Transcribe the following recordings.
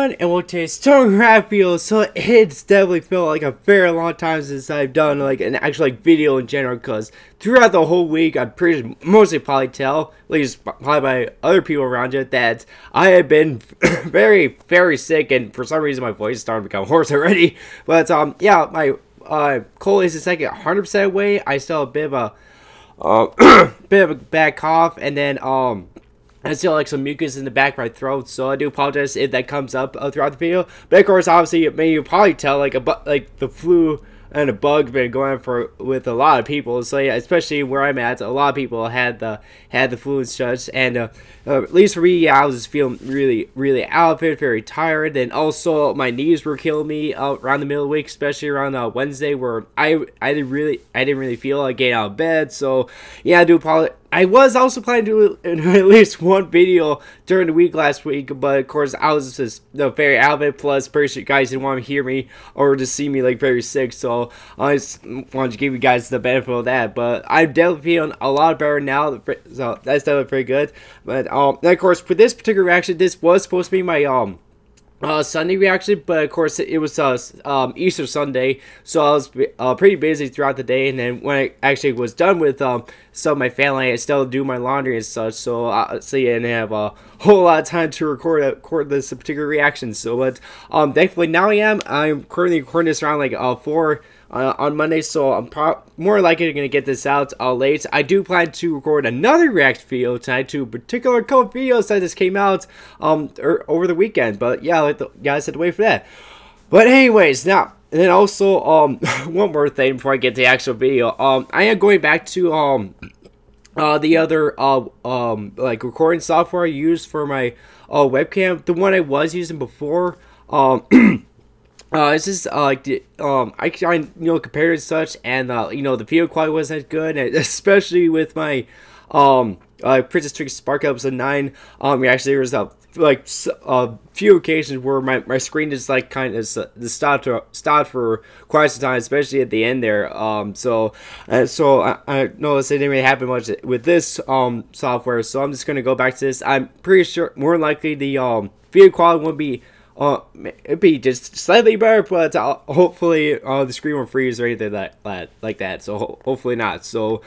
everyone, and welcome to Stormlight video. So it's definitely felt like a very long time since I've done like an actual video in general, because throughout the whole week I'm pretty mostly probably tell, at least probably by other people around you, that I have been very sick, and for some reason my voice is starting to become hoarse already. But yeah, my cold is like 100% away. I still have a bit of a bad cough, and then I still like some mucus in the back of my throat, so I do apologize if that comes up throughout the video. But of course, obviously, you probably tell like the flu and a bug been going for with a lot of people. So yeah, especially where I'm at, a lot of people had the flu and such. And at least for me, yeah, I was just feeling really out of it, very tired, and also my knees were killing me around the middle of the week, especially around Wednesday, where I didn't really feel like getting out of bed. So yeah, I do apologize. I was also planning to do at least one video during the week last week, but of course I was just very out of it. Plus, you guys didn't want to hear me or just see me like very sick, so I just wanted to give you guys the benefit of that. But I'm definitely feeling a lot better now, so that's definitely pretty good. But of course, for this particular reaction, this was supposed to be my Sunday reaction, but of course it was Easter Sunday, so I was pretty busy throughout the day. And then when I actually was done with some of my family, I still do my laundry and such, so I didn't have a whole lot of time to record this particular reaction. So but thankfully now I'm currently recording this around like 4 on Monday, so I'm more likely going to get this out late. I do plan to record another react video tonight to a particular couple videos that just came out over the weekend, but yeah, you guys had to wait for that. But anyways, now, and then also one more thing before I get to the actual video. I am going back to the other like recording software I used for my webcam, the one I was using before. This is like I compared it and such, and the video quality wasn't as good, and especially with my Princess Trick Spark episode 9. Actually there was a few occasions where my screen just like kind of stopped for quite some time, especially at the end there. So I noticed it didn't really happen much with this software, so I'm just gonna go back to this. I'm pretty sure more than likely the video quality won't be it'd be just slightly better, but hopefully the screen won't freeze or anything like that. So hopefully not. So,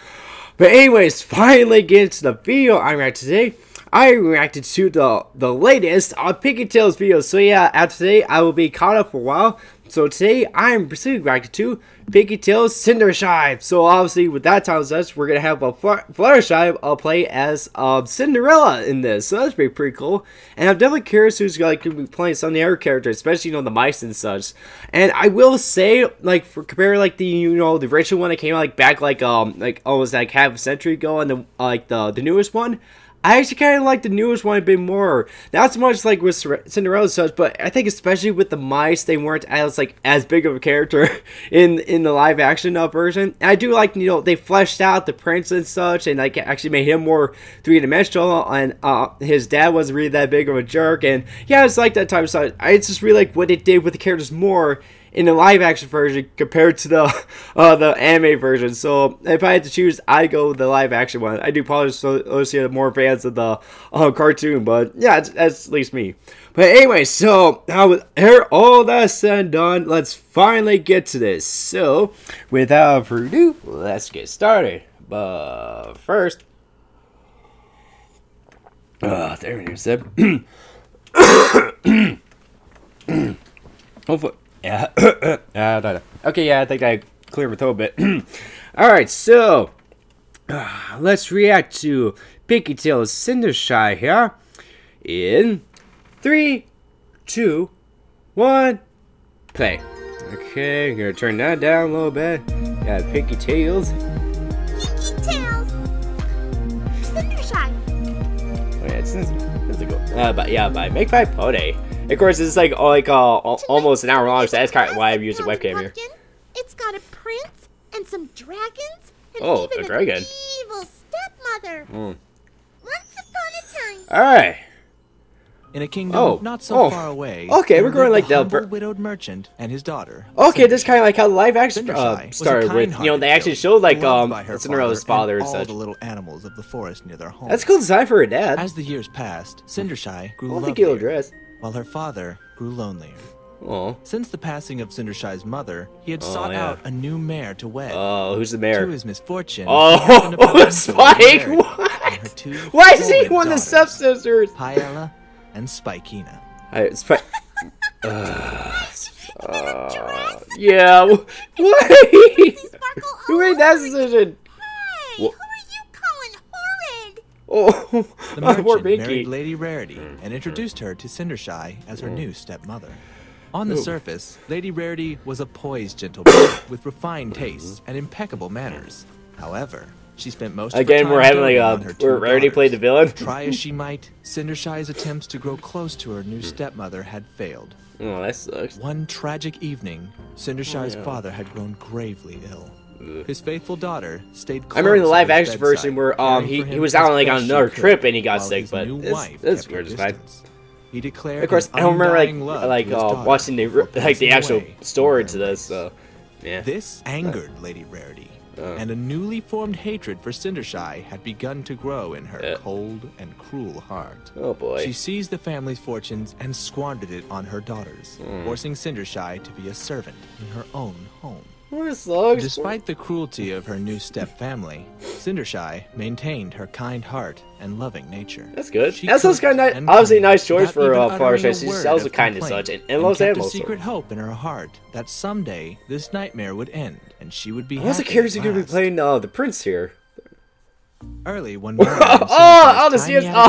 but anyways, finally get into the video I reacted today. I reacted to the latest Pinkie Tales video. So yeah, after today I will be caught up for a while. So today I'm proceeding reacting to Pinkie Tales Cindershy. So obviously with that time such, we're gonna have a Fluttershy play as Cinderella in this. So that's pretty cool. And I'm definitely curious who's gonna be playing some of the other characters, especially the mice and such. And I will say, like, for compare like the the original one that came out like back like almost like half a century ago, and the newest one, I actually kind of like the newest one a bit more. Not so much like with Cinderella and such, but I think especially with the mice, they weren't as big of a character in the live action version. And I do like they fleshed out the prince and such, and like actually made him more three-dimensional. And his dad wasn't really that big of a jerk. And yeah, it's like that type of stuff. I just really like what they did with the characters more in the live action version compared to the anime version. So if I had to choose, I'd go with the live action one. I do probably associate more fans of the cartoon, but yeah, that's at least me. But anyway, so now with all that said and done, let's finally get to this. So without further ado, let's get started. But first, there it is. Hopefully. Yeah. Okay, yeah, I think I cleared my throat a bit. Alright, so let's react to Pinkie Tales Cindershy here in 3, 2, 1, play. Okay, I'm gonna turn that down a little bit. Yeah, Pinkie Tales. Pinkie Tales Cindershy. Oh yeah, it's a go. But yeah, by Make My Pony. Of course, it's like almost an hour long, so that's kind of why I'm using webcam here. It's got a prince and some dragons, and even a dragon. An evil stepmother. Once upon a time. All right. In a kingdom not so far away. Okay, we're going like the widowed merchant and his daughter. Okay, this kind of like how the live action started with. They actually showed like Cinderella's father and all such. the little animals of the forest near their home. That's cool design for her dad. As the years passed, Cindershy grew I don't think he'll dress. while her father grew lonelier. Oh. Since the passing of Cindershy's mother, he had sought out a new mare to wed. Oh, who's the mayor? To his misfortune, Spike! Why is he one of the stepsisters? Paella and Spikina. Spike. Yeah. Wait. Who made that decision? Hey, who are you calling horrid? Oh, the merchant poor Pinkie. married Lady Rarity and introduced her to Cindershy as her new stepmother. On the surface, Lady Rarity was a poised gentlewoman with refined tastes and impeccable manners. However, she spent most of her time we're having on her where Rarity played the villain. Try as she might, Cindershy's attempts to grow close to her new stepmother had failed. Oh, that sucks. One tragic evening, Cindershy's father had grown gravely ill. His faithful daughter stayed close. I remember in the at live his action version bedside, where caring for he him was as out like on best she another could, trip and he got while sick, his but new this wife is kept weird. her It's fine. distance. He declared Of course, his I don't remember undying love to his daughter watching before the passing actual away story from to her this. embrace. So, yeah. This angered Lady Rarity, and a newly formed hatred for Cindershy had begun to grow in her cold and cruel heart. Oh boy. She seized the family's fortunes and squandered it on her daughters, forcing Cindershy to be a servant in her own home. Despite the cruelty of her new step-family, Cindershy maintained her kind heart and loving nature. That's good. She That's also kind of obviously a nice choice for Fluttershy. She sells the kind and such, and loves kept animals. a secret hope in her heart that someday this nightmare would end and she would be happy. What's the character at going to be last. playing the prince here? Early one morning,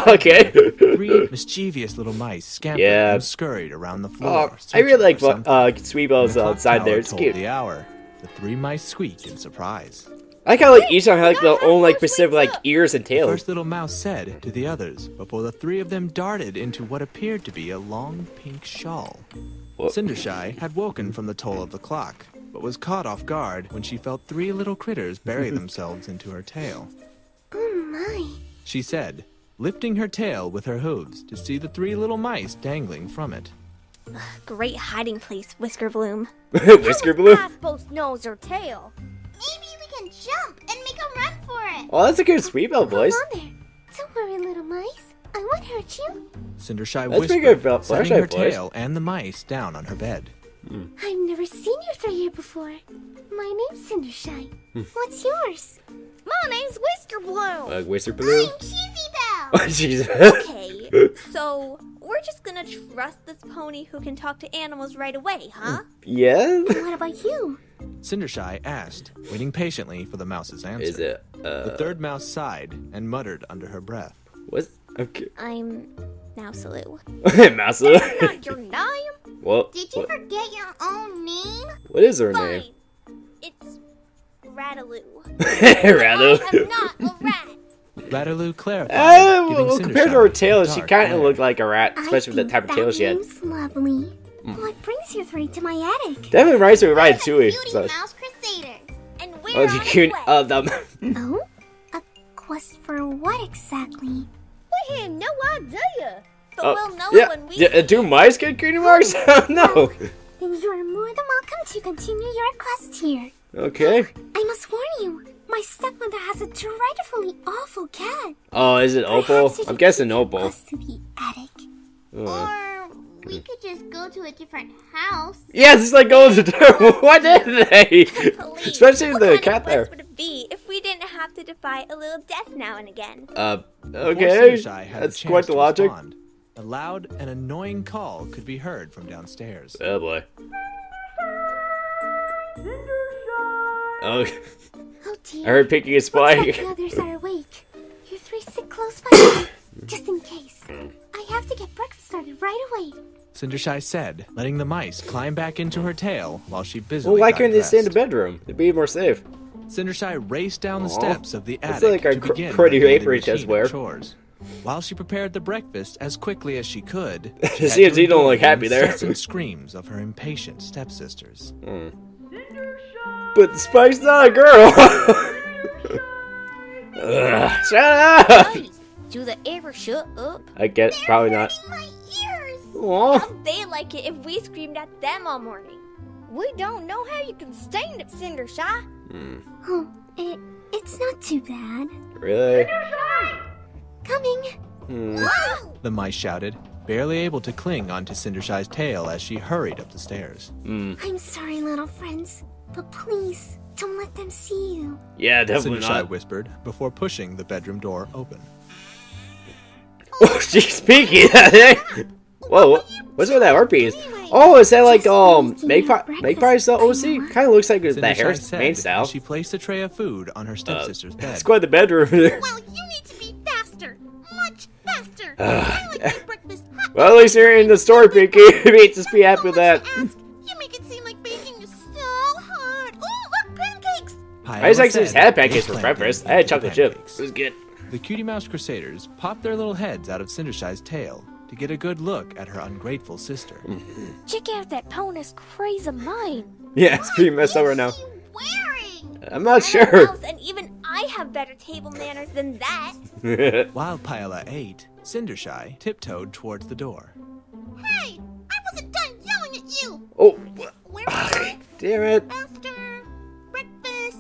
okay. three mischievous little mice scampered and scurried around the floor. I really like Sweebo's side there. It's cute. The hour. The three mice squeaked in surprise. I kind of like each one had like their own like specific ears and The tails. first little mouse said to the others before the three of them darted into what appeared to be a long pink shawl. Cindershy had woken from the toll of the clock, but was caught off guard when she felt three little critters bury themselves into her tail. Oh my. She said, lifting her tail with her hooves to see the three little mice dangling from it. Great hiding place, Whisker Bloom. Whisker Bloom? How was both nose or tail? Maybe we can jump and make a run for it. Oh, that's a good Sweebo voice. Hold on there. Don't worry, little mice. I won't hurt you. Cindershy That's pretty whispered, good, setting her Fluttershy voice. tail and the mice down on her bed. I've never seen you three here before. My name's Cindershy. What's yours? My name's Whisker Bloom. Whisker Bloom? I'm Cheesy Belle. Oh, jeez. Okay, so we're just gonna trust this pony who can talk to animals right away, huh? Yeah? What about you? Cindershy asked, waiting patiently for the mouse's answer. Is it, The third mouse sighed and muttered under her breath. What's... Okay. I'm Mousaloo. Mousaloo? That's not your name. What? Did you forget your own name? What is her name? Fine. It's Rataloo. Rataloo. I am not a rat. Rataloo clarified, giving Well, compared to Cindershy her tail, a she dark kind of glare. looked like a rat, especially with the type of tail she had. Name's lovely. What brings you three to my attic? Definitely reminds me of Ratatouille. Beauty So. Mouse Crusaders. And Oh, we're on the the cute, way. Oh? A quest for what exactly? We had no idea. But Oh, we'll know yeah. when we Yeah, do mice get cutie marks? No. Then you're more than welcome to continue your quest here. Okay. I must warn you, my stepmother has a dreadfully awful cat. Oh, is it Opal? Perhaps you I'm could guessing take Opal. us to the attic. Or we could just go to a different house. Yes, it's like going to do. What did they? Please, Especially what the kind cat of there. quest would it be if we didn't have to defy a little death now and again? Before Okay. Cindershy had That's a quite chance the to logic. respond, a loud and annoying call could be heard from downstairs. Oh boy. Oh, Oh dear. I heard Pinkie and Looks like Spike. the others are awake. You three sit close by me, just in case. I have to get breakfast started right away. Cindershy said, letting the mice climb back into her tail while she busily Well, why got couldn't they stay in the dressed. bedroom? It'd be more safe. Cindershy raced down the Aw. steps of the That's attic like a to begin pretty her daily apron she does routine of wear. chores. While she prepared the breakfast as quickly as she could, she had Seems to you don't endure look happy the there. incessant screams of her impatient stepsisters. But Spike's not a girl. Ugh, shut up. Do they ever shut up? I guess probably not. My ears! Aw. How'd they like it if we screamed at them all morning? We don't know how you can stand it, Cindershy. Oh, it's not too bad. Really? Coming. Hmm. Whoa! The mice shouted, barely able to cling onto Cindershy's tail as she hurried up the stairs. I'm sorry, little friends, but please don't let them see you. Yeah, definitely Cindershy not. whispered before pushing the bedroom door open. Oh, she's Pinkie. Whoa, what's with that art piece? Oh, is that like Magpie's OC? Kind of looks like that hair main style. She placed a tray of food on her stepsister's bed. It's quite the bedroom there. Well, you need to be faster, much faster. I like my breakfast hot. Well, at least you're in the store, Pinkie. Just be happy with that. You make it seem like baking is so hard. Oh, look, pancakes. I just actually just had pancakes for breakfast. I had chocolate chip. It was good. The Cutie Mouse Crusaders popped their little heads out of Cindershy's tail to get a good look at her ungrateful sister. Check out that pony's crazy mind. Yeah, it's pretty messed up right now. Wearing? I'm not sure. And even I have better table manners than that. While Paella ate, Cindershy tiptoed towards the door. Hey, I wasn't done yelling at you. Oh, Where's damn it. faster? Breakfast.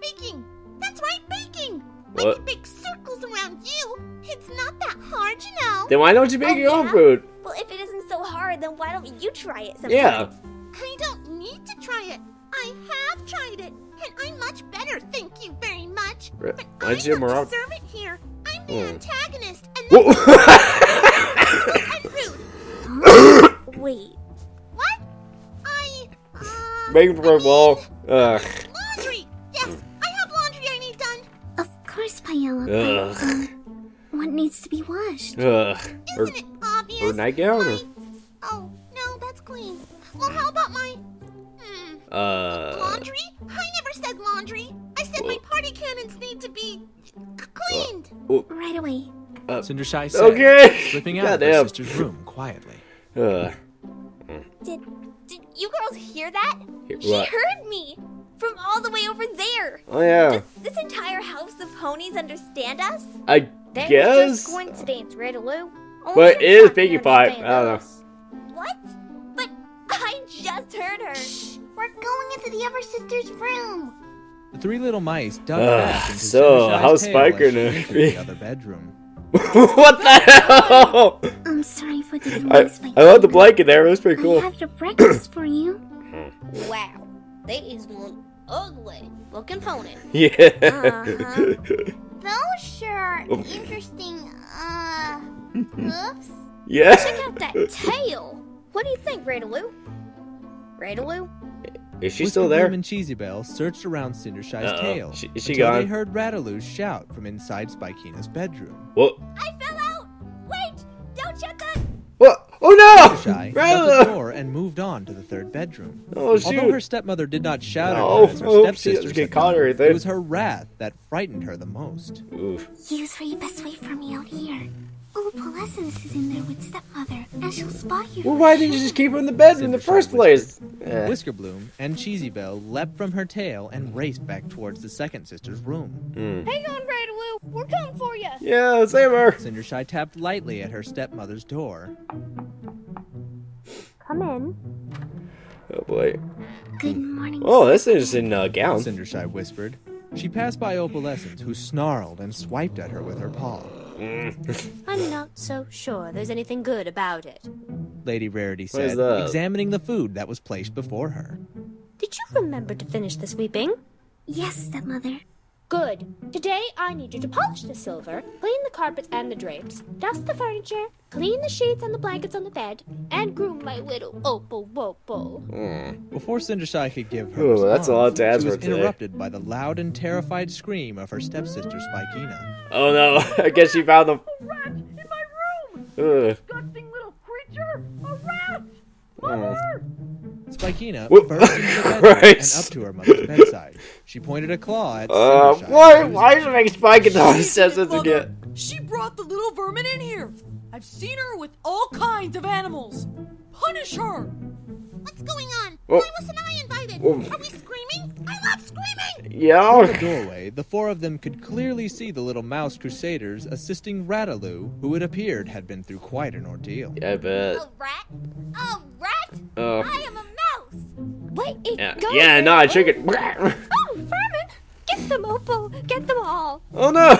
Baking. That's right, baking. I What? can bake circles around you. It's not that hard, you know. Then why don't you make your own yeah? food? Well, if it isn't so hard, then why don't you try it sometime? Yeah. I don't need to try it. I have tried it, and I'm much better, thank you very much. Right. But Why'd I'm you not Morocco? the servant here. I'm the antagonist, and Whoa. I'm rude. Wait. What? Making for a wall. Ugh. Laundry! Yes, I have laundry I need done. Of course, Paella. Ugh. What needs to be washed? Ugh. Isn't it obvious? Or nightgown? Or? Oh, no, that's clean. Well, how about my... Laundry? I never said laundry. I said my party cannons need to be cleaned. Right away. Cindershy said, Okay. slipping out of her Goddamn. sister's room quietly. Ugh. Did you girls hear that? She What? heard me from all the way over there. Oh, yeah. Does this entire house of ponies understand us? I guess. coincidence, Riddaloo. But it is Pinkie Pie. I don't know. What? But I just heard her. We're going into the other sister's room. The three little mice dug back into so, Cindershy's how's tail Spiker as she gonna entered be? the other bedroom. What the hell? I'm sorry for the I love the blanket there. It was pretty I cool. have your breakfast for you. Wow, that is one ugly looking pony. Yeah. Those sure interesting, hoofs. Yeah. Check out that tail. What do you think, Riddaloo? Riddaloo? Is she Whisker still there? Bloom and Cheesy Belle searched around Cindershy's tail Is she until gone? they heard Rataloo shout from inside Spikina's bedroom. What? I fell out. Wait! Don't shut that. What? Oh no! Cindershy shut the Rather. door and moved on to the third bedroom. Oh shoot! Although her stepmother did not shout No. at her as her Oh, she stepsisters doesn't get had caught or done, anything. it was her wrath that frightened her the most. Oof. You three best wait for me out here. Opalescence is in there with stepmother, and she'll spot you. Well, why didn't you just keep her in the bed in the Cindershy first place? Whisker Bloom and Cheesy Belle leapt from her tail and raced back towards the second sister's room. Hang on, Riddaloo. We're coming for you. Yeah, save her. Cindershy tapped lightly at her stepmother's door. Come in. Oh boy. Good morning. Oh, this is in gown. Cindershy whispered. She passed by Opalescence, who snarled and swiped at her with her paw. I'm not so sure there's anything good about it. Lady Rarity What is said, that? examining the food that was placed before her. Did you remember to finish the sweeping? Yes, stepmother. Good. Today I need you to polish the silver, clean the carpets and the drapes, dust the furniture, clean the sheets and the blankets on the bed, and groom my little Opal Wopal. Before Cindershy could give her Ooh, that's a lot to ask she was for today. interrupted by the loud and terrified scream of her stepsister Spikina. Oh no! I guess she found them. A rat in my room! Ugh. Disgusting little creature! A rat! Oh. Mother! Spikina Whoop. burst into the bedroom and Christ. up to her mother's bedside. She pointed a claw at Cindershy. Why is it make Spike in the sense again? She brought the little vermin in here! I've seen her with all kinds of animals! Punish her! What's going on? Oh. Why wasn't I invited? Oh. Are we screaming? I love screaming! From the Yeah. doorway, the four of them could clearly see the little mouse crusaders assisting Rataloo, who it appeared had been through quite an ordeal. Yeah, I bet. A rat? A rat? Oh. I am a mouse. Wait, Yeah, go, yeah, no, I Riddaloo. shook it. Oh, vermin! Get them, Opal! Get them all! Oh no!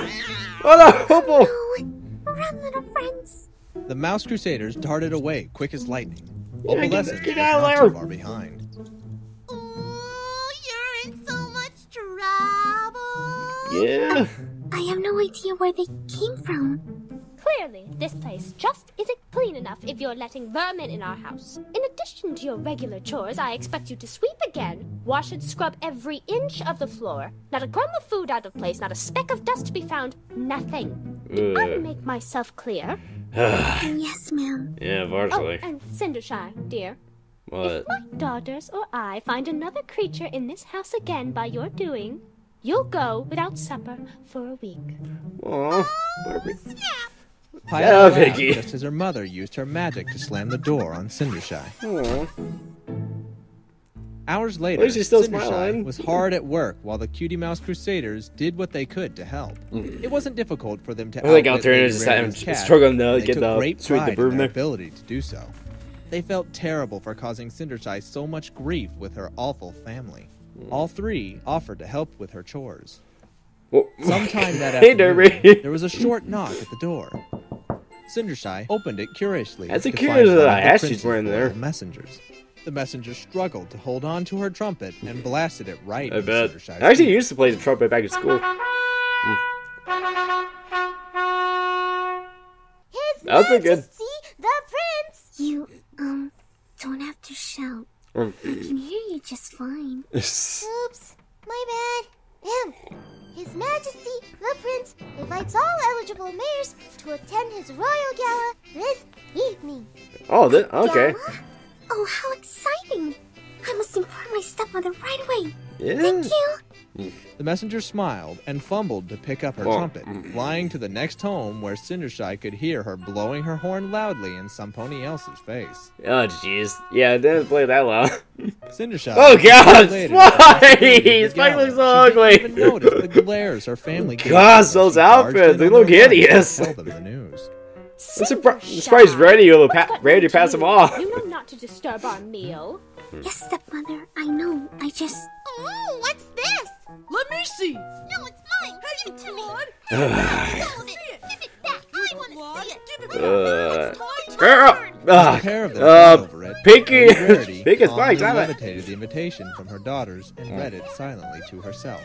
Oh no! Opal! Oh, run, little friends. The Mouse Crusaders darted away quick as lightning. Yeah, Opalescence get was out of not there. too far behind. Oh, you're in so much trouble. Yeah. I have no idea where they came from. Clearly, this place just isn't clean enough if you're letting vermin in our house. In addition to your regular chores, I expect you to sweep again, wash and scrub every inch of the floor. Not a crumb of food out of place, not a speck of dust to be found, nothing. Did I make myself clear? Yes, ma'am. Yeah, Oh, partially. and Cindershy, dear. What? If my daughters or I find another creature in this house again by your doing, you'll go without supper for a week. Aw, Barbie. Pilot Yeah, laughed Pinkie. just as her mother used her magic to slam the door on Cindershy. Aw. Hours later, At least she's still Cindershy smiling. was hard at work while the Cutie Mouse Crusaders did what they could to help. It wasn't difficult for them to I like outwit alternatives the to Rarity's I'm cat, struggling to and they get took the great sweep the pride in broom their there. ability to do so. They felt terrible for causing Cindershy so much grief with her awful family. All three offered to help with her chores. Whoa. Sometime that Hey, afternoon, Derby. there was a short knock at the door. Cindershy opened it curiously. That's a to curious find one of the hat she's prince's wearing there. royal messengers. The messenger struggled to hold on to her trumpet and blasted it right I in bet. Cindershy's I actually ear. used to play the trumpet back in school. His That was pretty good. Majesty, the Prince. You, don't have to shout. I can hear you just fine. Oops, my bad. His Majesty, the Prince, invites all eligible mayors to attend his royal gala this evening. Oh, okay. Gala? Oh, how exciting! I must inform my stepmother right away. Yeah. Thank you. The messenger smiled and fumbled to pick up her Oh. trumpet, flying to the next home where Cindershy could hear her blowing her horn loudly in some pony else's face. Oh, jeez. Yeah, I didn't play that loud. Cindershy. Oh, God, later, why? the Spike gala, looks so she didn't ugly. even notice the glares her family gave Gosh, her when those she barged outfits, in they on look their friends to hideous. Tell them the news. I'm surprised ready to pass him off. You know not to disturb our meal. Yes, stepmother, I know. I just... Oh, what's this? Let me see. No, it's mine. Give it to me. Blood. Hold it. Give it back. I want to see it. Give it back. It's my Girl. turn. A pair of them fought over it. Pinkie. Lady Rarity Pinkie calmly Spike, damn it. levitated the invitation from her daughters and read it silently to herself.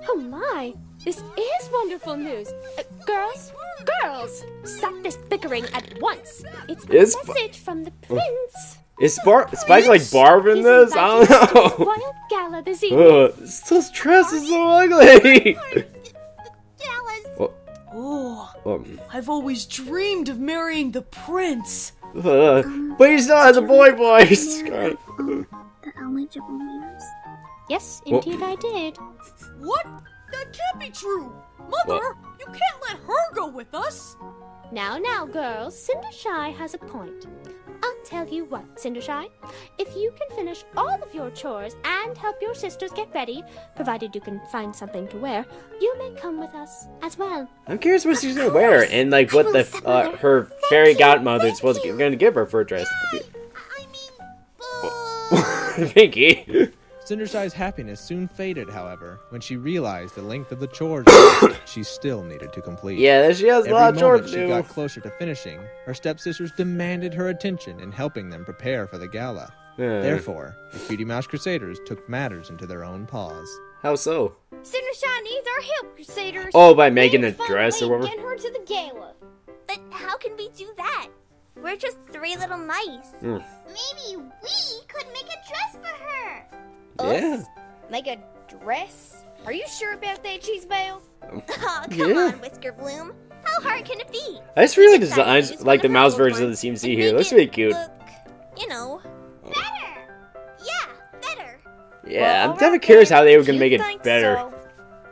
Oh my, this is wonderful news. Girls, stop this bickering at once. It's a Is- message from the prince. Is Spike like Barb in He's this? I inviting us to don't his know. royal gala this evening. This dress is so ugly. Jealous. Oh, I've always dreamed of marrying the prince. But he still has a boy voice. God. The eligible mayors. Yes, indeed I did. What? That can't be true. Mother, you can't let her go with us. Now, girls, Cindershy has a point. I'll tell you what, Cindershy. If you can finish all of your chores and help your sisters get ready, provided you can find something to wear, you may come with us as well. I'm curious what she's gonna wear and like what the her fairy godmother is supposed to gonna give her for a dress. I mean, boo. Pinkie. Cindershy's happiness soon faded, however, when she realized the length of the chores she still needed to complete. Yeah, she has a Every lot of chores moment to she do. got closer to finishing, her stepsisters demanded her attention in helping them prepare for the gala. Therefore, the Cutie Mouse Crusaders took matters into their own paws. How so? Cindershy needs our help, Crusaders. Oh, by making a dress or whatever? Get her to the gala. But how can we do that? We're just three little mice. Maybe we could make a dress for her. Yeah. Make a dress? Are you sure about that, Cheese Belle? Oh, come Yeah. on, Whisker Bloom. How hard can it be? I just really like the Decided to designs, use like the one of her mouse old version of the ones CMC and here. It make looks it really cute. Look, you know, Better. yeah, better. Yeah, I'm definitely curious how they were gonna make it better.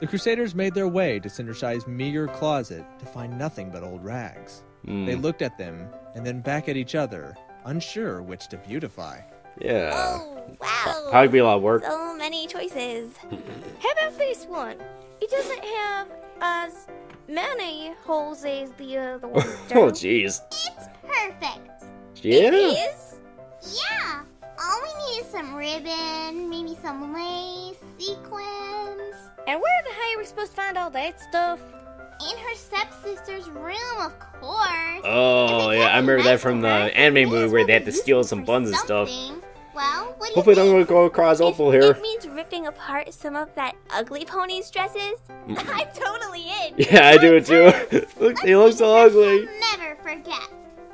The Crusaders made their way to Cindershy's meager closet to find nothing but old rags. They looked at them and then back at each other, unsure which to beautify. Yeah. Oh, wow. Probably be a lot of work. So many choices. How about this one? It doesn't have as many holes as the other ones do. Oh, jeez. It's perfect. Yeah. Is? Yeah. All we need is some ribbon, maybe some lace, sequins. And where the hell are we supposed to find all that stuff? in her stepsister's room, of course. Oh, yeah, I remember that from the anime movie where they had to steal some buns and stuff. Well, what do Hopefully you don't think? go across Opal here. It means ripping apart some of that ugly pony's dresses. I'm totally in. Yeah, I do it too. Look, they look so ugly. She'll never forget.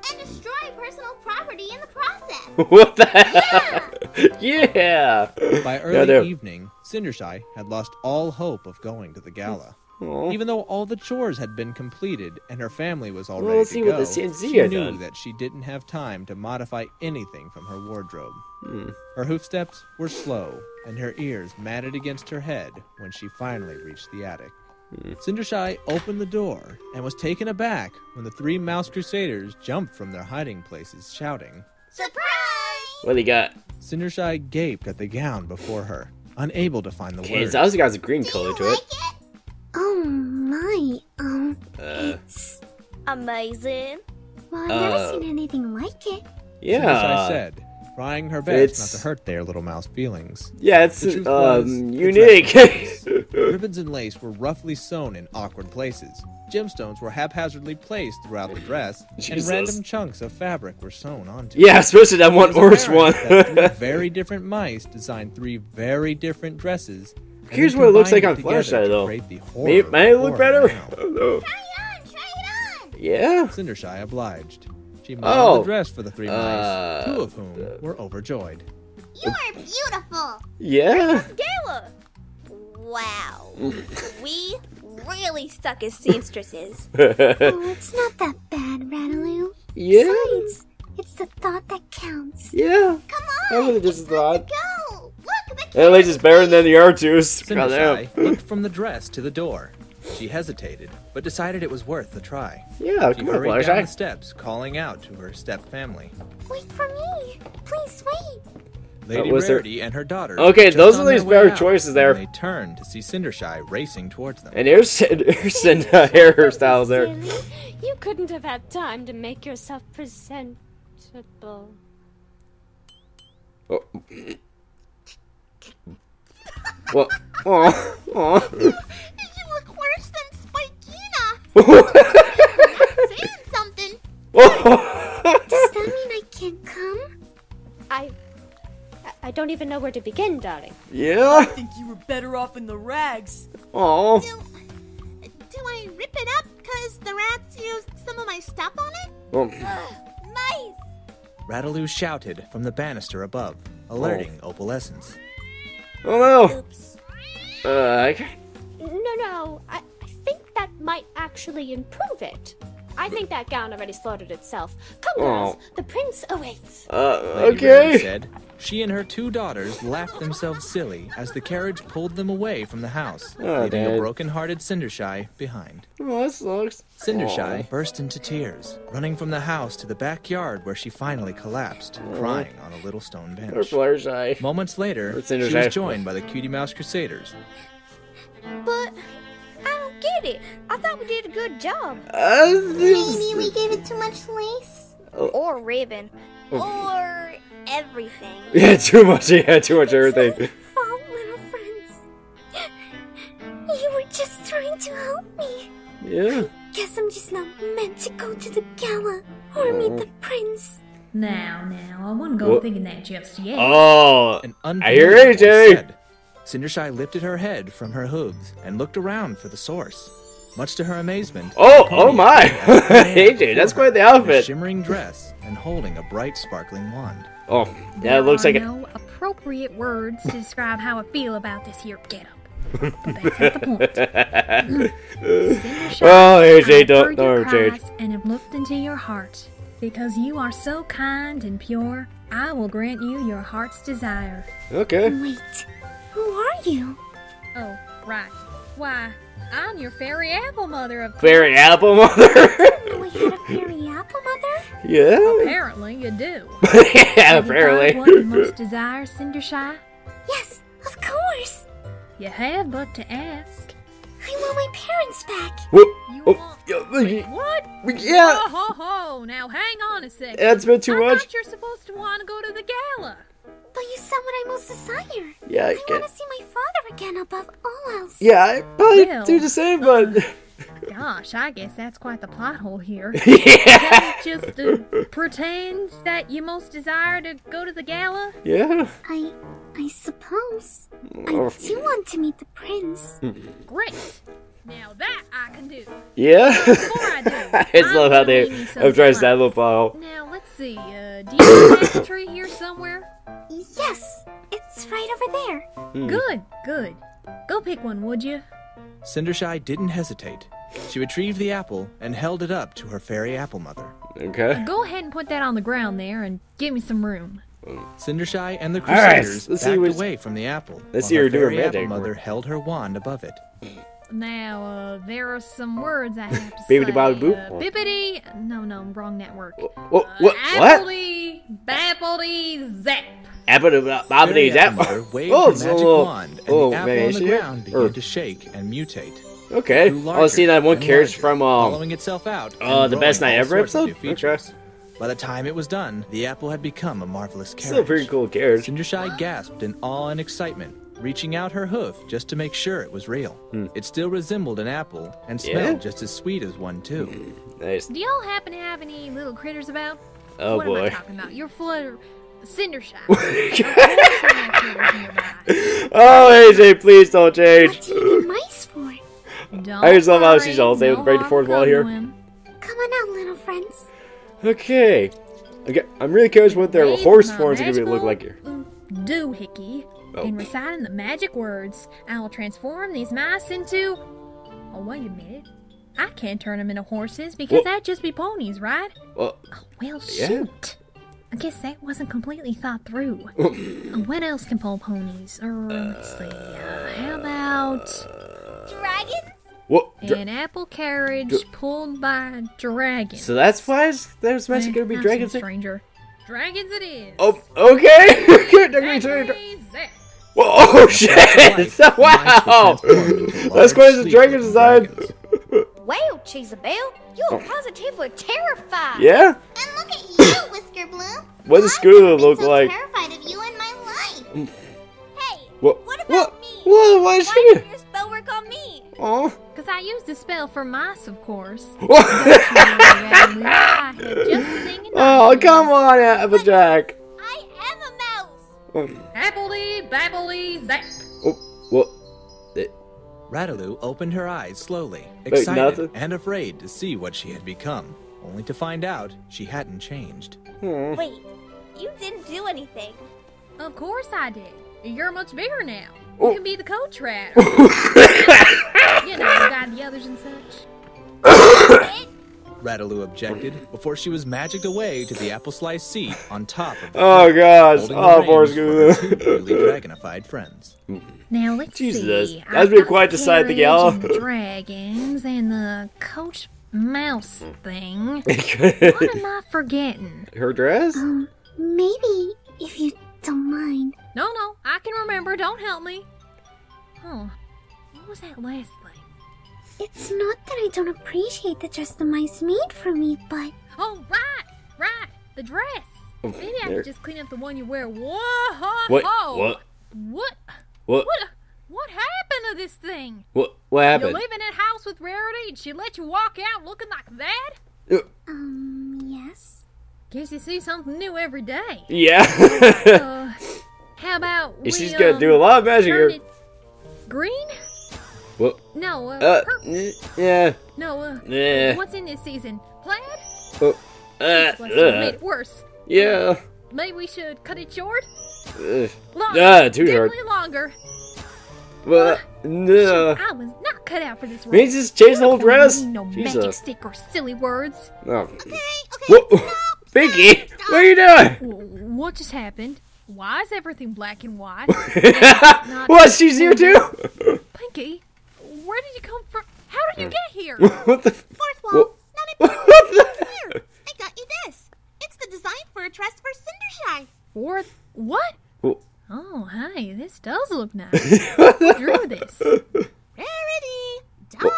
And destroy personal property in the process. What the hell? Yeah. By early evening, Cindershy had lost all hope of going to the gala. Aw. Even though all the chores had been completed and her family was all Well, ready let's to see go, what the CNC she had knew done. that she didn't have time to modify anything from her wardrobe. Hmm. Her hoofsteps were slow, and her ears matted against her head when she finally reached the attic. Cindershy opened the door and was taken aback when the 3 mouse crusaders jumped from their hiding places, shouting, Surprise! What do you got? Cindershy gaped at the gown before her, unable to find the Okay, words. it's also got a green color to it. Oh my, It's amazing. well, I've never seen anything like it. Cindershy Yeah. said, trying her best It's- not to hurt their little mouse feelings. Yeah, it's The truth was, the unique. dress was ribbons and lace were roughly sewn in awkward places. Gemstones were haphazardly placed throughout the dress, Jesus. and random chunks of fabric were sewn onto Yeah, especially that one It was orange one. apparent that 3 very different mice designed 3 very different dresses. and Here's then what it looks like combined on it together Fluttershy, to though. create the horror May it look before better? now. I don't know. Try it on! Yeah. Cindershy obliged. She modeled Oh. the dress for the 3 mice, 2 of whom were overjoyed. You are beautiful! Yeah. Gala! Wow. We really suck as seamstresses. Oh, it's not that bad, Rataloo. Yeah. Besides, it's the thought that counts. Yeah. Come I on! would have just It's time thought. to go! Look, the At least it's better than the R2s. Cindershy looked from the dress to the door. She hesitated, but decided it was worth the try. Yeah, She come on, hurried down the Fluttershy. steps, calling out to her step family. Wait for me! Please wait! Lady was there- Rarity and her daughters. Okay, were just those are on their these way better out choices when there. They turned to see Cindershy racing towards them. And here's hairstyles there. Silly. You couldn't have had time to make yourself presentable. Oh. Well, oh. You look worse than Spikina! Saying something! Does that mean I can't come? I don't even know where to begin, darling. Yeah. I think you were better off in the rags. Oh. Do I rip it up because the rats used some of my stuff on it? Oh. Nice! Rataloo shouted from the banister above, alerting Opalescence. Oh no. Oops. No, I think that might actually improve it. I think that gown already slaughtered itself. Come, girls, the prince awaits. Lady Rarity Okay. said. She and her 2 daughters laughed themselves silly as the carriage pulled them away from the house, Oh, leaving Dad. a broken-hearted Cindershy behind. Oh, that sucks. Cindershy burst into tears, running from the house to the backyard where she finally collapsed, crying on a little stone Or bench. Fluttershy. Moments later, Or she Cindershy. was joined by the Cutie Mouse Crusaders. But I don't get it. I thought we did a good job. Maybe we gave it too much lace? Or ribbon. Or everything. Yeah, too much. Yeah, too much everything. Fault, little friends. You were just trying to help me. Yeah. Guess I'm just not meant to go to the gala or meet the prince. Now, I wouldn't go What? thinking that just yet. Oh. An I hear unfamiliar voice AJ. said. Cindershy lifted her head from her hooves and looked around for the source. Much to her amazement, Oh, the pony oh my. appeared as a man AJ, that's before her quite the in a outfit. shimmering dress and holding a bright, sparkling wand. Oh, There that looks are like it. no appropriate words to describe how I feel about this here getup. But that's not the point. Cindershy, Oh, AJ, I've don't heard your change. cries and have looked into your heart. Because you are so kind and pure, I will grant you your heart's desire. Okay. Wait, who are you? Oh, right. Why, I'm your fairy apple mother, of course. Fairy apple mother. Oh, I had a fairy apple mother? Yeah. Apparently you do. Yeah, Have you got apparently. what you most desire, Cindershy? Yes, of course. You have but to ask. I want my parents back. Whoop. You Oh, want... yeah, What? yeah. Ho, ho, ho. Now hang on a second. That's a bit too I much. thought you're supposed to want to go to the gala. But you said what I most desire. Yeah, I I get. want to see my father again above all else. Yeah, I probably Well, do the same, but Gosh, I guess that's quite the plot hole here. Yeah. Just pretend that you most desire to go to the gala? Yeah. I suppose. I do want to meet the prince. Great. Now that I can do. Yeah. Before I do, I just love how they have tried to that little bottle. Now let's see. Do you have a tree here somewhere? Yes, it's right over there. Good. Go pick one, would you? Cindershy didn't hesitate. She retrieved the apple and held it up to her fairy apple mother. Okay. Go ahead and put that on the ground there and give me some room. Cindershy and the Crusaders backed away from the apple. Let's see her do her fairy magic. apple mother held her wand above it. Now, there are some words I have to say. Bibbidi bobbidi boop. Bibbidi. No, wrong network. What? Appledy, babbly, zap. Bobbity zap. Mother waved her magic wand, and the apple on the ground began to shake and mutate. Okay. I'll see that one carriage from following itself out. The Best Night Ever episode. Okay. By the time it was done, the apple had become a marvelous carriage. Still a pretty cool carriage. Cindershy gasped in awe and excitement, reaching out her hoof just to make sure it was real. It still resembled an apple and smelled just as sweet as one too. Nice. Do y'all happen to have any little critters about? Oh what boy. am I talking about? You're full of Cindershy. Oh, AJ, please don't change. What do you need mice for? I just love how she's all able to break the fourth wall here. Come on out, little friends. Okay. I'm really curious what their horse forms are going to look like here. Doohickey. And reciting the magic words, I will transform these mice into... Oh, wait a minute. I can't turn them into horses because that'd just be ponies, right? Well, shoot. I guess that wasn't completely thought through. What else can pull ponies? Let's see. How about... Dragons? What? An apple carriage pulled by dragons. So that's why there's actually going to be dragons here? Stranger. Dragons it is. Oh, okay. Oh, shit. Wow. That's quite the dragon design. Wow, Cheesabelle, you are positively terrified. Yeah? And look at you, Whisker Blue. What does Scooter look like? I'm terrified of you in my life. Hey, what about me? Why is Why didn't your spell work on me? Oh. Because I used a spell for mice, of course. Oh, come on, Applejack. I am a mouse. Appledy, babbly, zap. What? Rataloo opened her eyes slowly, excited and afraid to see what she had become, only to find out she hadn't changed. Wait, you didn't do anything. Of course I did. You're much bigger now. Oh. You can be the coach rat. You know, guide the others and such. Rataloo objected before she was magicked away to the apple slice seat on top of the gosh. Oh, poor Scooter. newly dragonified friends. Now let's see. That's been quite the sight, the gal. Dragons and the coach mouse thing. What am I forgetting? Her dress? Maybe if you don't mind. No, I can remember. Don't help me. Oh, what was that last thing? It's not that I don't appreciate the dress the mice made for me, but... Oh, right, the dress. Maybe I could just clean up the one you wear. Whoa! What happened to this thing? What happened? You live in a house with Rarity and she let you walk out looking like that? Yes. Guess you see something new every day. Yeah. How about she's gonna do a lot of magic here. Green? What? No, yeah. No, yeah. What's in this season? Plaid? Made it worse. Yeah. Maybe we should cut it short? Longer. Too short. Definitely longer. No. I was not cut out for this. Maybe just change the whole dress. No magic stick or silly words. Oh. Okay, Whoa. Pinkie, what are you doing? What just happened? Why is everything black and white? What? She's here too? Pinkie, where did you come from? How did you get here? What the? Fourth wall, not important. Here, I got you this. It's the design for a dress for Cindershy. What? Oh, hey, this does look nice. Who drew this? Rarity. Duh.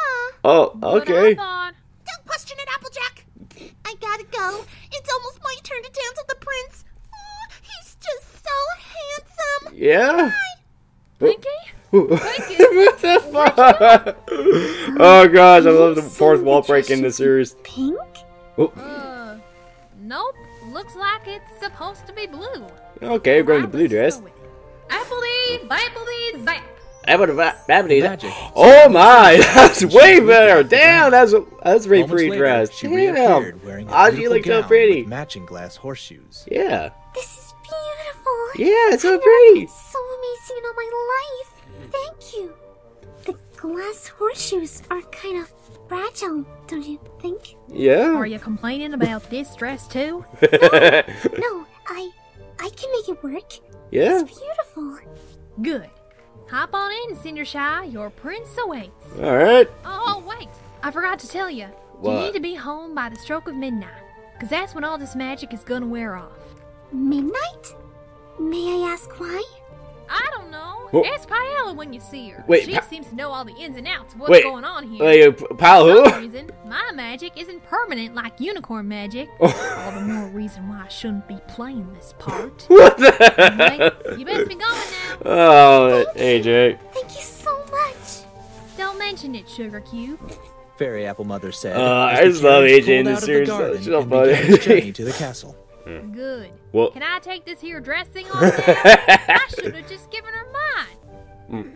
Oh, okay. Don't question it, Applejack. I gotta go. It's almost my turn to dance with the prince. Oh, he's just so handsome. Yeah? Pinkie? What the fuck? Oh gosh, I love the fourth wall break in the series. Pink? Oh. Nope. Looks like it's supposed to be blue. Okay, we're going to blue dress. Appledy, Bipledy, zap. Magic. Oh my, that's way better. Damn, that's really Moments pretty later, dress. she Damn, reappeared wearing a oh, she beautiful looks so gown pretty. with matching glass horseshoes. Yeah. This is beautiful. Yeah, it's so I've never pretty. been so amazing in all my life. Thank you. The glass horseshoes are kind of fragile, don't you think? Yeah. Are you complaining about this dress too? No, I can make it work. Yeah. It's beautiful. Good. Hop on in, Cindershy. Your prince awaits. All right. Oh, wait. I forgot to tell you. What? You need to be home by the stroke of midnight. Because that's when all this magic is going to wear off. Midnight? May I ask why? I don't know. Whoa. Ask Paella when you see her. Wait, She seems to know all the ins and outs of what's Wait. going on here. Wait, pal, For some who? reason, my magic isn't permanent like unicorn magic. Oh. All the more reason why I shouldn't be playing this part. What the? Anyway, you best be going now. Oh, AJ. Thank you so much. Don't mention it, Sugar Cube. Fairy Apple Mother said. I as just the love carriage AJ in pulled this out of the series. garden She's so and began funny. its journey to the castle. Good. Well- Can I take this here dressing off now? I should have just given her mine.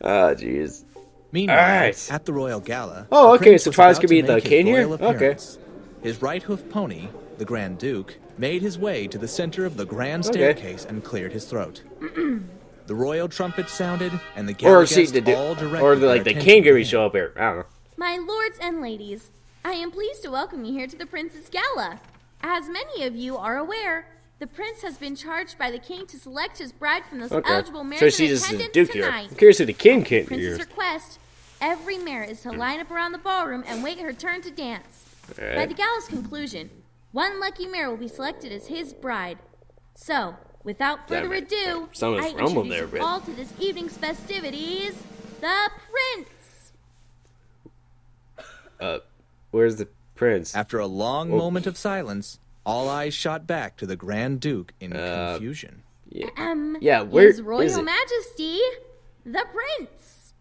Oh, jeez. Meanwhile, Alright. at the royal gala, Oh, the okay, prince so was Travis about could to be the make his king here? royal Okay. appearance. His right hoof pony, the Grand Duke, made his way to the center of the grand Okay. staircase and cleared his throat. The royal trumpet sounded, and the Or gala see guests the all directed or their like the attention king to could him. show up here. I don't know. My lords and ladies, I am pleased to welcome you here to the Prince's Gala. As many of you are aware, the Prince has been charged by the King to select his bride from those Okay. eligible mares So in she's just a attendance duke here. tonight. I'm curious who the king can Prince's here. request, every mare is to line up around the ballroom and wait her turn to dance. By the Alright. gala's conclusion, one lucky mare will be selected as his bride. So, without further Damn it. ado, Someone's I rumbling introduce there a you bit. all to this evening's festivities, the Prince. Where's the prince? After a long moment of silence, all eyes shot back to the Grand Duke in confusion. Yeah, where His is Royal it? Majesty, the Prince.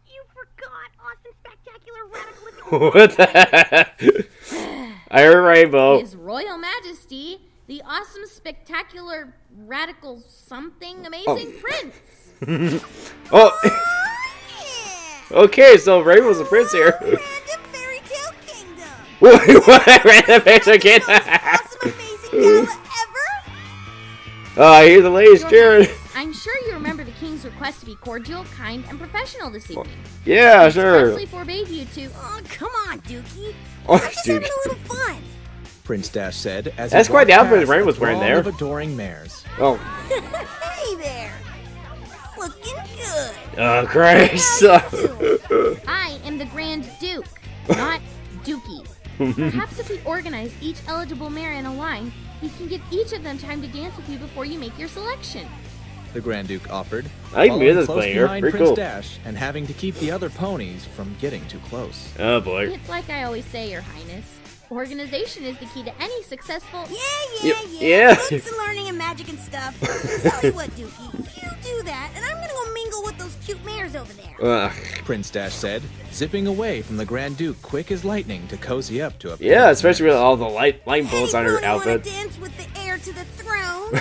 You forgot awesome, spectacular, radical. What the heck? I heard rainbow. His Royal Majesty, the awesome, spectacular, radical, something amazing Prince. Oh. Okay, so Rainbow's the prince here. Random fairy tale kingdom. What? Random picture again? Awesome, amazing gala ever. Oh, I hear the ladies Your cheering. Highness, I'm sure you remember the King's request to be cordial, kind, and professional this evening. Yeah, He sure. expressly forbade you to. Oh, come on, Dookie. Oh, I'm just dude. having a little fun. Prince Dash said as That's he quite the walked outfit past Rain a was wearing throng there. of adoring mares. Oh. Hey there. Looking good. Oh, Christ. I am the Grand Duke, not Dookie. Perhaps if we organize each eligible mare in a line, we can give each of them time to dance with you before you make your selection. The Grand Duke offered, I can hear following this close playing here. behind Pretty Prince cool. Dash and having to keep the other ponies from getting too close. Oh, boy. It's like I always say, Your Highness. Organization is the key to any successful. Yeah. Books and learning and magic and stuff. Tell you what, Dookie. You do that, and I'm gonna go mingle with those cute mares over there. Prince Dash said, zipping away from the Grand Duke quick as lightning to cozy up to a Yeah, pair of especially with all the light bullets on her Anybody wanna outfit. dance with the heir to the throne?